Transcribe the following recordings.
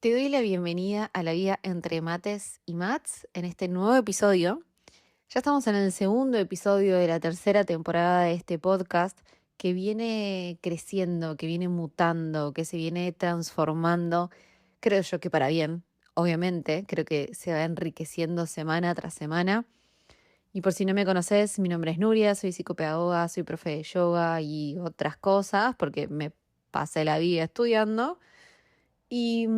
Te doy la bienvenida a la vida entre mates y mats en este nuevo episodio. Ya estamos en el segundo episodio de la tercera temporada de este podcast que viene creciendo, que viene mutando, que se viene transformando, creo yo que para bien, obviamente, creo que se va enriqueciendo semana tras semana. Y por si no me conoces, mi nombre es Nuria, soy psicopedagoga, soy profe de yoga y otras cosas, porque me pasé la vida estudiando. Y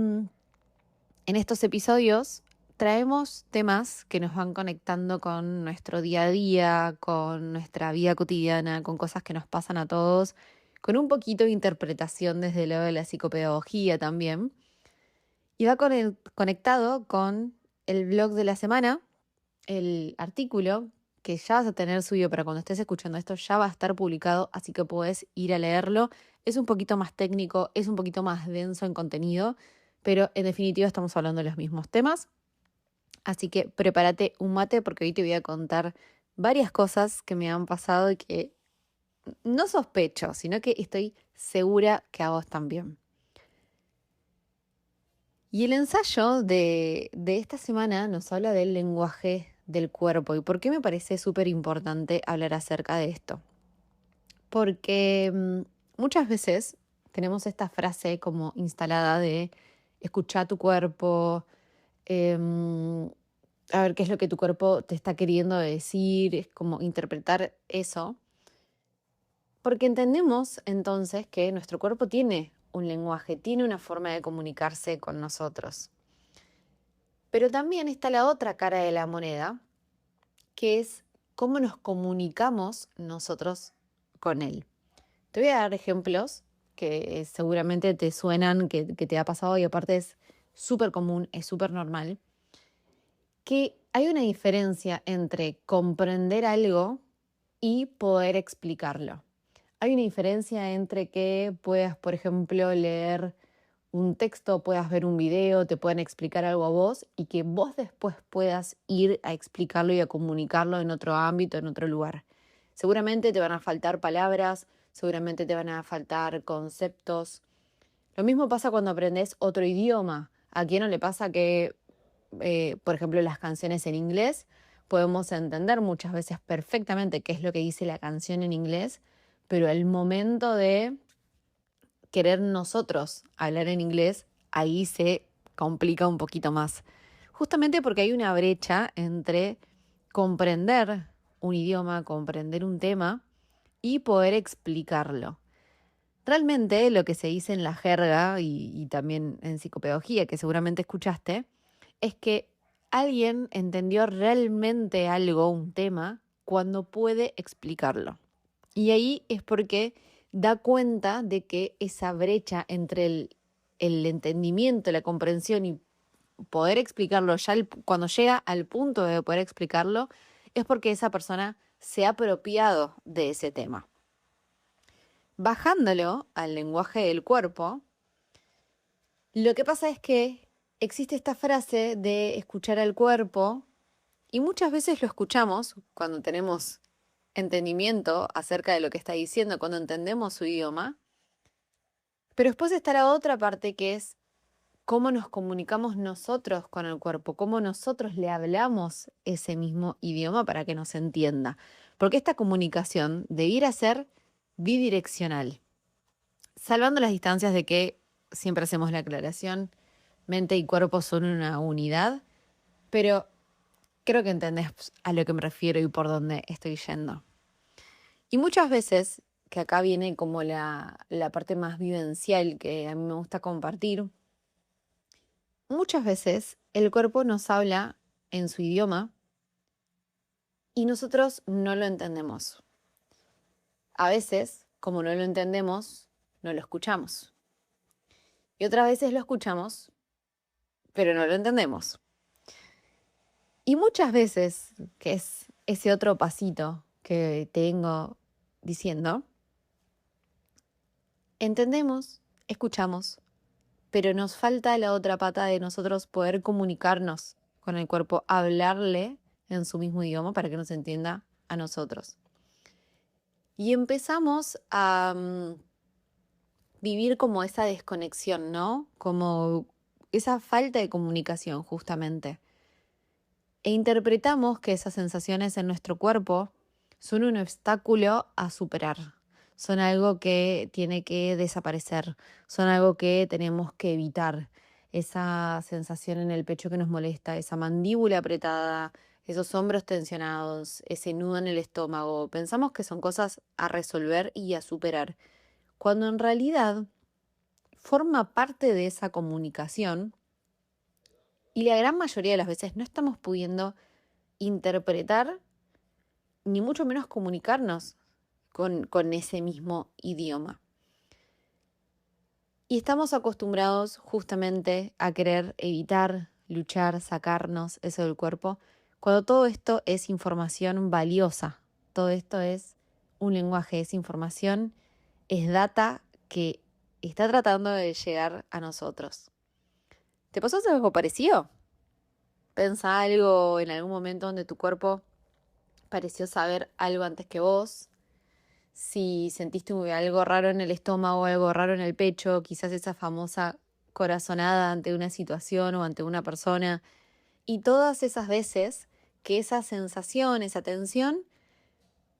en estos episodios traemos temas que nos van conectando con nuestro día a día, con nuestra vida cotidiana, con cosas que nos pasan a todos, con un poquito de interpretación desde el lado de la psicopedagogía también. Y va conectado con el blog de la semana, el artículo que ya vas a tener subido para cuando estés escuchando esto, ya va a estar publicado, así que puedes ir a leerlo. Es un poquito más técnico, es un poquito más denso en contenido, pero en definitiva estamos hablando de los mismos temas. Así que prepárate un mate porque hoy te voy a contar varias cosas que me han pasado y que no sospecho, sino que estoy segura que a vos también. Y el ensayo de esta semana nos habla del lenguaje del cuerpo y por qué me parece súper importante hablar acerca de esto. Porque muchas veces tenemos esta frase como instalada de escuchar tu cuerpo, em, a ver qué es lo que tu cuerpo te está queriendo decir, es como interpretar eso, porque entendemos entonces que nuestro cuerpo tiene un lenguaje, tiene una forma de comunicarse con nosotros. Pero también está la otra cara de la moneda, que es cómo nos comunicamos nosotros con él. Te voy a dar ejemplos que seguramente te suenan, que te ha pasado y aparte es súper común, es súper normal, que hay una diferencia entre comprender algo y poder explicarlo. Hay una diferencia entre que puedas, por ejemplo, leer un texto, puedas ver un video, te puedan explicar algo a vos y que vos después puedas ir a explicarlo y a comunicarlo en otro ámbito, en otro lugar. Seguramente te van a faltar palabras, seguramente te van a faltar conceptos. Lo mismo pasa cuando aprendes otro idioma. ¿A quién no le pasa que, por ejemplo, las canciones en inglés, podemos entender muchas veces perfectamente qué es lo que dice la canción en inglés, pero al momento de querer nosotros hablar en inglés, ahí se complica un poquito más. Justamente porque hay una brecha entre comprender un idioma, comprender un tema y poder explicarlo. Realmente lo que se dice en la jerga y también en psicopedagogía, que seguramente escuchaste, es que alguien entendió realmente algo, un tema, cuando puede explicarlo. Y ahí es porque da cuenta de que esa brecha entre el entendimiento, la comprensión y poder explicarlo, cuando llega al punto de poder explicarlo, es porque esa persona se ha apropiado de ese tema. Bajándolo al lenguaje del cuerpo, lo que pasa es que existe esta frase de escuchar al cuerpo y muchas veces lo escuchamos cuando tenemos entendimiento acerca de lo que está diciendo, cuando entendemos su idioma, pero después está la otra parte que es cómo nos comunicamos nosotros con el cuerpo, cómo nosotros le hablamos ese mismo idioma para que nos entienda. Porque esta comunicación debiera ser bidireccional, salvando las distancias de que siempre hacemos la aclaración, mente y cuerpo son una unidad, pero creo que entendés a lo que me refiero y por dónde estoy yendo. Y muchas veces, que acá viene como la parte más vivencial que a mí me gusta compartir, muchas veces el cuerpo nos habla en su idioma y nosotros no lo entendemos. A veces, como no lo entendemos, no lo escuchamos. Y otras veces lo escuchamos, pero no lo entendemos. Y muchas veces, que es ese otro pasito que te vengo diciendo, entendemos, escuchamos, pero nos falta la otra pata de nosotros poder comunicarnos con el cuerpo, hablarle en su mismo idioma para que nos entienda a nosotros. Y empezamos a vivir como esa desconexión, ¿no? Como esa falta de comunicación justamente. E interpretamos que esas sensaciones en nuestro cuerpo son un obstáculo a superar, son algo que tiene que desaparecer, son algo que tenemos que evitar. Esa sensación en el pecho que nos molesta, esa mandíbula apretada, esos hombros tensionados, ese nudo en el estómago, pensamos que son cosas a resolver y a superar, cuando en realidad forma parte de esa comunicación y la gran mayoría de las veces no estamos pudiendo interpretar ni mucho menos comunicarnos con ese mismo idioma. Y estamos acostumbrados justamente a querer evitar, luchar, sacarnos eso del cuerpo, cuando todo esto es información valiosa, todo esto es un lenguaje, es información, es data que está tratando de llegar a nosotros. ¿Te pasó algo parecido? Pensa algo en algún momento donde tu cuerpo pareció saber algo antes que vos. Si sentiste algo raro en el estómago, algo raro en el pecho, quizás esa famosa corazonada ante una situación o ante una persona. Y todas esas veces que esa sensación, esa tensión,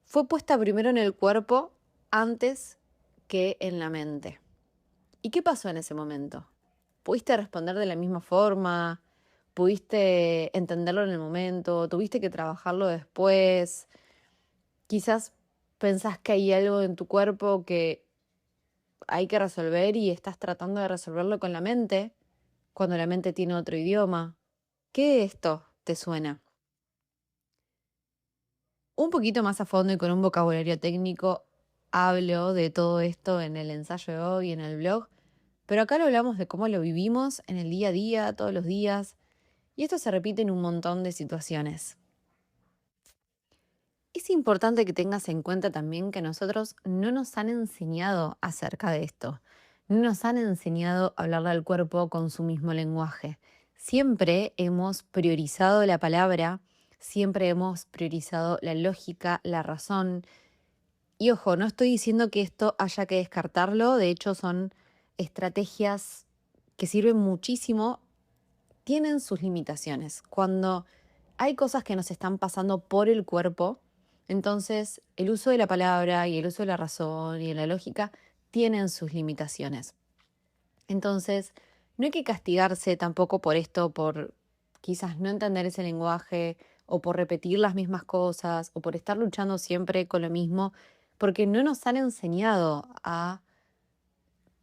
fue puesta primero en el cuerpo antes que en la mente. ¿Y qué pasó en ese momento? ¿Pudiste responder de la misma forma? ¿Pudiste entenderlo en el momento? ¿Tuviste que trabajarlo después? Quizás pensás que hay algo en tu cuerpo que hay que resolver y estás tratando de resolverlo con la mente, cuando la mente tiene otro idioma. ¿Qué de esto te suena? Un poquito más a fondo y con un vocabulario técnico hablo de todo esto en el ensayo de hoy, en el blog, pero acá lo hablamos de cómo lo vivimos en el día a día, todos los días, y esto se repite en un montón de situaciones. Es importante que tengas en cuenta también que nosotros no nos han enseñado acerca de esto. No nos han enseñado a hablarle al cuerpo con su mismo lenguaje. Siempre hemos priorizado la palabra, siempre hemos priorizado la lógica, la razón. Y ojo, no estoy diciendo que esto haya que descartarlo, de hecho son estrategias que sirven muchísimo, tienen sus limitaciones. Cuando hay cosas que nos están pasando por el cuerpo, entonces el uso de la palabra y el uso de la razón y de la lógica tienen sus limitaciones. Entonces, no hay que castigarse tampoco por esto, por quizás no entender ese lenguaje o por repetir las mismas cosas o por estar luchando siempre con lo mismo, porque no nos han enseñado a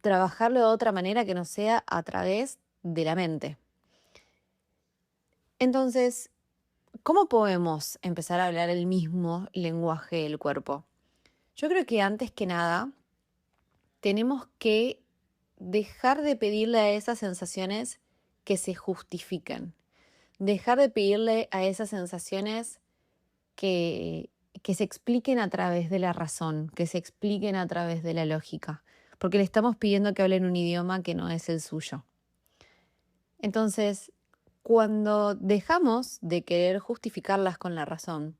trabajarlo de otra manera que no sea a través de la mente. Entonces, ¿cómo podemos empezar a hablar el mismo lenguaje del cuerpo? Yo creo que antes que nada tenemos que dejar de pedirle a esas sensaciones que se justifiquen, dejar de pedirle a esas sensaciones que, que se expliquen a través de la razón, que se expliquen a través de la lógica, porque le estamos pidiendo que hablen un idioma que no es el suyo. Entonces, cuando dejamos de querer justificarlas con la razón,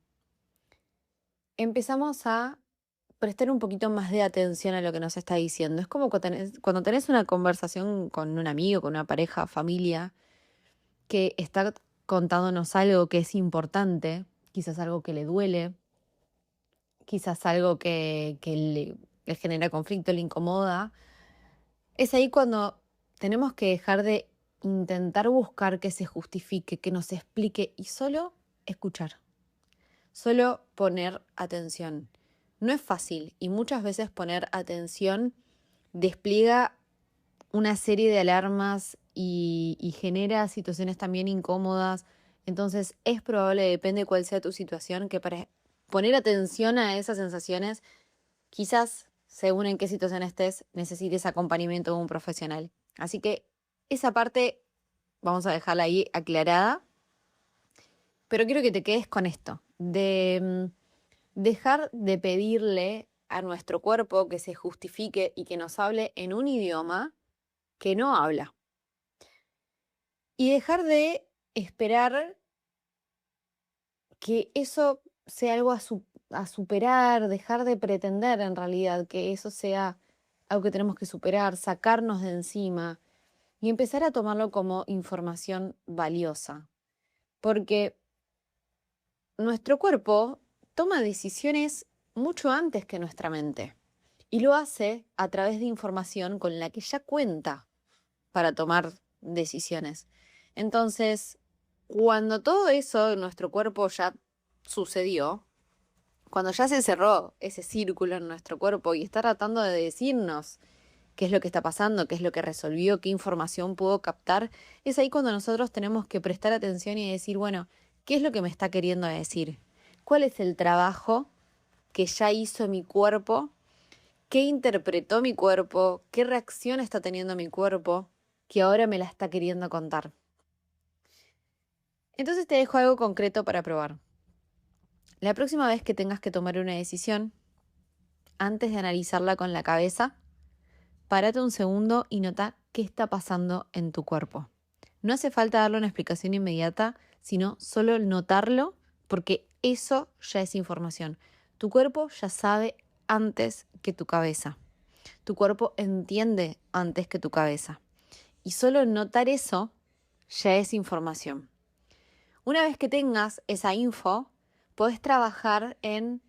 empezamos a prestar un poquito más de atención a lo que nos está diciendo. Es como cuando tenés una conversación con un amigo, con una pareja, familia, que está contándonos algo que es importante, quizás algo que le duele, quizás algo que le genera conflicto, le incomoda. Es ahí cuando tenemos que dejar de intentar buscar que se justifique, que nos explique y solo escuchar. Solo poner atención. No es fácil y muchas veces poner atención despliega una serie de alarmas y genera situaciones también incómodas. Entonces es probable, depende cuál sea tu situación, que para poner atención a esas sensaciones, quizás, según en qué situación estés, necesites acompañamiento de un profesional. Así que esa parte vamos a dejarla ahí aclarada, pero quiero que te quedes con esto, de dejar de pedirle a nuestro cuerpo que se justifique y que nos hable en un idioma que no habla. Y dejar de esperar que eso sea algo a superar, dejar de pretender en realidad que eso sea algo que tenemos que superar, sacarnos de encima. y empezar a tomarlo como información valiosa, porque nuestro cuerpo toma decisiones mucho antes que nuestra mente y lo hace a través de información con la que ya cuenta para tomar decisiones. Entonces, cuando todo eso en nuestro cuerpo ya sucedió, cuando ya se cerró ese círculo en nuestro cuerpo y está tratando de decirnos qué es lo que está pasando, qué es lo que resolvió, qué información pudo captar, es ahí cuando nosotros tenemos que prestar atención y decir, bueno, ¿qué es lo que me está queriendo decir? ¿Cuál es el trabajo que ya hizo mi cuerpo? ¿Qué interpretó mi cuerpo? ¿Qué reacción está teniendo mi cuerpo que ahora me la está queriendo contar? Entonces te dejo algo concreto para probar. La próxima vez que tengas que tomar una decisión, antes de analizarla con la cabeza, párate un segundo y nota qué está pasando en tu cuerpo. No hace falta darle una explicación inmediata, sino solo notarlo, porque eso ya es información. Tu cuerpo ya sabe antes que tu cabeza. Tu cuerpo entiende antes que tu cabeza. Y solo notar eso ya es información. Una vez que tengas esa info, podés trabajar en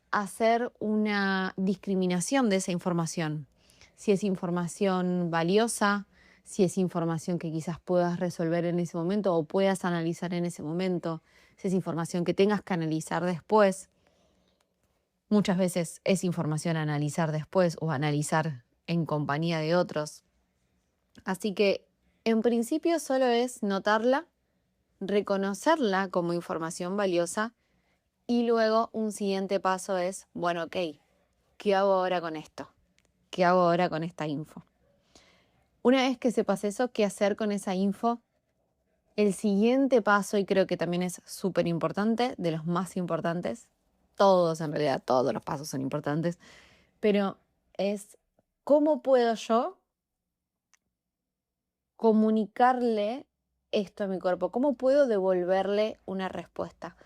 hacer una discriminación de esa información. Si es información valiosa, si es información que quizás puedas resolver en ese momento o puedas analizar en ese momento, si es información que tengas que analizar después. Muchas veces es información a analizar después o analizar en compañía de otros. Así que en principio solo es notarla, reconocerla como información valiosa y luego un siguiente paso es, bueno, ok, ¿qué hago ahora con esto? ¿Qué hago ahora con esta info? Una vez que sepas eso, ¿qué hacer con esa info? El siguiente paso, y creo que también es súper importante, de los más importantes, todos en realidad, todos los pasos son importantes, pero es cómo puedo yo comunicarle esto a mi cuerpo, cómo puedo devolverle una respuesta.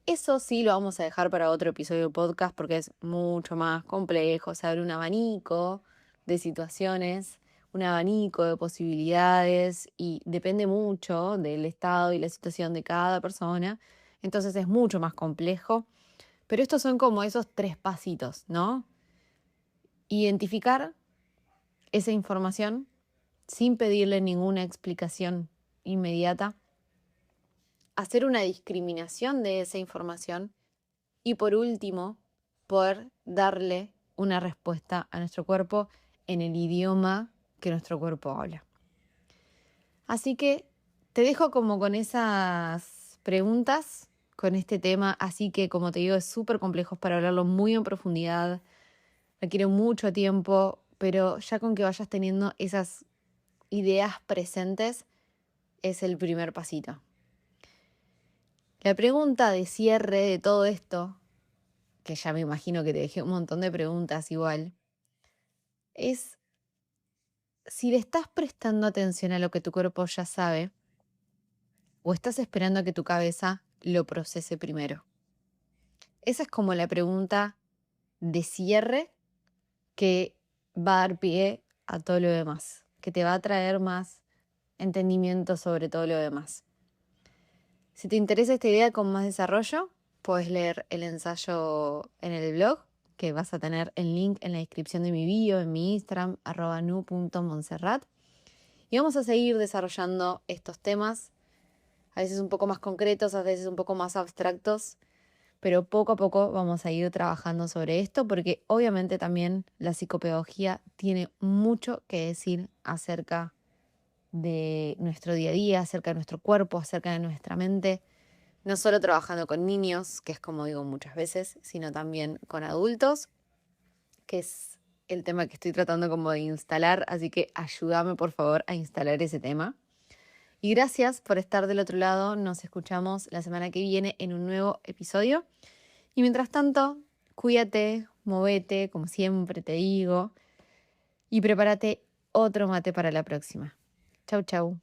Eso sí lo vamos a dejar para otro episodio del podcast porque es mucho más complejo, se abre un abanico de situaciones, un abanico de posibilidades y depende mucho del estado y la situación de cada persona. Entonces es mucho más complejo. Pero estos son como esos 3 pasitos, ¿no? Identificar esa información sin pedirle ninguna explicación inmediata, hacer una discriminación de esa información y por último, poder darle una respuesta a nuestro cuerpo en el idioma que nuestro cuerpo habla. Así que te dejo como con esas preguntas, con este tema, así que como te digo, es súper complejo para hablarlo muy en profundidad, requiere mucho tiempo, pero ya con que vayas teniendo esas ideas presentes es el primer pasito. La pregunta de cierre de todo esto, que ya me imagino que te dejé un montón de preguntas igual, es si le estás prestando atención a lo que tu cuerpo ya sabe o estás esperando a que tu cabeza lo procese primero. Esa es como la pregunta de cierre que va a dar pie a todo lo demás, que te va a traer más entendimiento sobre todo lo demás. Si te interesa esta idea con más desarrollo, puedes leer el ensayo en el blog, que vas a tener el link en la descripción de mi bio, en mi Instagram, @nu.montserrat. Y vamos a seguir desarrollando estos temas, a veces un poco más concretos, a veces un poco más abstractos, pero poco a poco vamos a ir trabajando sobre esto, porque obviamente también la psicopedagogía tiene mucho que decir acerca de nuestro día a día, acerca de nuestro cuerpo, acerca de nuestra mente, no solo trabajando con niños, que es como digo muchas veces, sino también con adultos, que es el tema que estoy tratando como de instalar, así que ayúdame por favor a instalar ese tema. Y gracias por estar del otro lado, nos escuchamos la semana que viene en un nuevo episodio. Y mientras tanto, cuídate, movete, como siempre te digo, y prepárate otro mate para la próxima. Chau, chau.